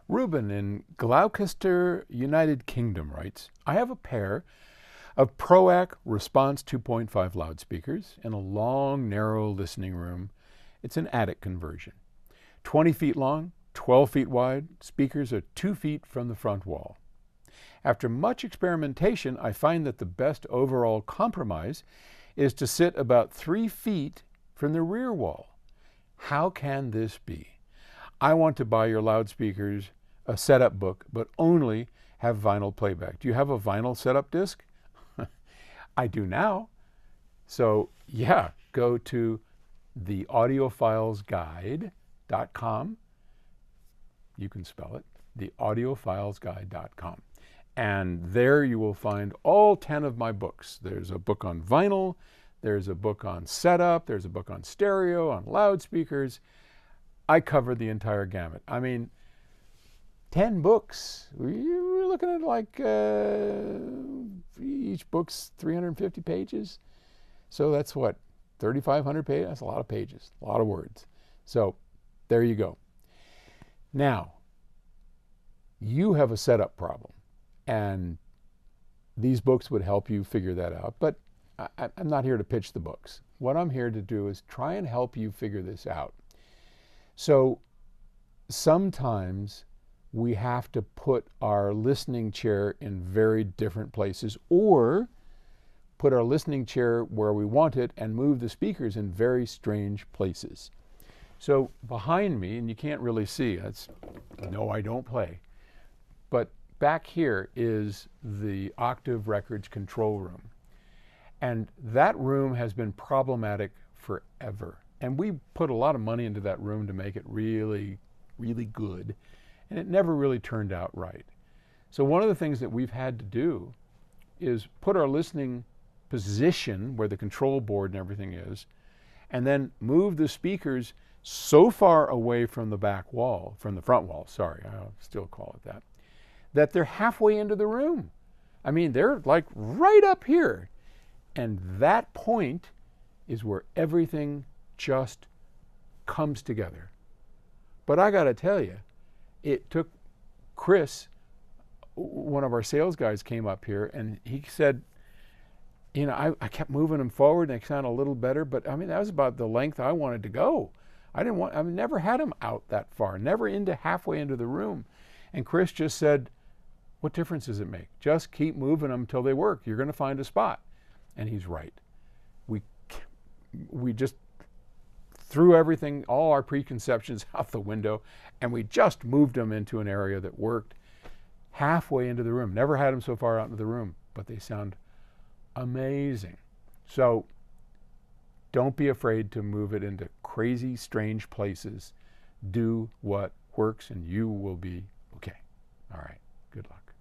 Ruben in Gloucester, United Kingdom writes, I have a pair of PROAC Response 2.5 loudspeakers in a long, narrow listening room. It's an attic conversion. 20 feet long, 12 feet wide, speakers are 2 feet from the front wall. After much experimentation, I find that the best overall compromise is to sit about 3 feet from the rear wall. How can this be? I want to buy your loudspeakers a setup book, but only have vinyl playback. Do you have a vinyl setup disc? I do now. So yeah, go to theaudiofilesguide.com. You can spell it, theaudiofilesguide.com. And there you will find all 10 of my books. There's a book on vinyl, there's a book on setup, there's a book on stereo, on loudspeakers. I covered the entire gamut. I mean, 10 books. We're looking at like each book's 350 pages. So that's what, 3,500 pages? That's a lot of pages, a lot of words. So there you go. Now, you have a setup problem, and these books would help you figure that out. But I'm not here to pitch the books. What I'm here to do is try and help you figure this out. So sometimes we have to put our listening chair in very different places, or put our listening chair where we want it and move the speakers in very strange places. So behind me, and you can't really see, that's no, I don't play, but back here is the Octave Records control room. And that room has been problematic forever. And we put a lot of money into that room to make it really, really good. And it never really turned out right. So one of the things that we've had to do is put our listening position where the control board and everything is, and then move the speakers so far away from the back wall, from the front wall, sorry, I'll still call it that, that they're halfway into the room. I mean, they're like right up here. And that point is where everything just comes together. But I got to tell you, it took Chris, one of our sales guys, came up here and he said, you know, I kept moving them forward and they sound a little better, but I mean, that was about the length I wanted to go. I've never had them out that far, never into halfway into the room. And Chris just said, what difference does it make? Just keep moving them till they work. You're going to find a spot. And he's right. We just threw everything, all our preconceptions out the window, and we just moved them into an area that worked halfway into the room. Never had them so far out into the room, but they sound amazing. So don't be afraid to move it into crazy, strange places. Do what works and you will be okay. All right, good luck.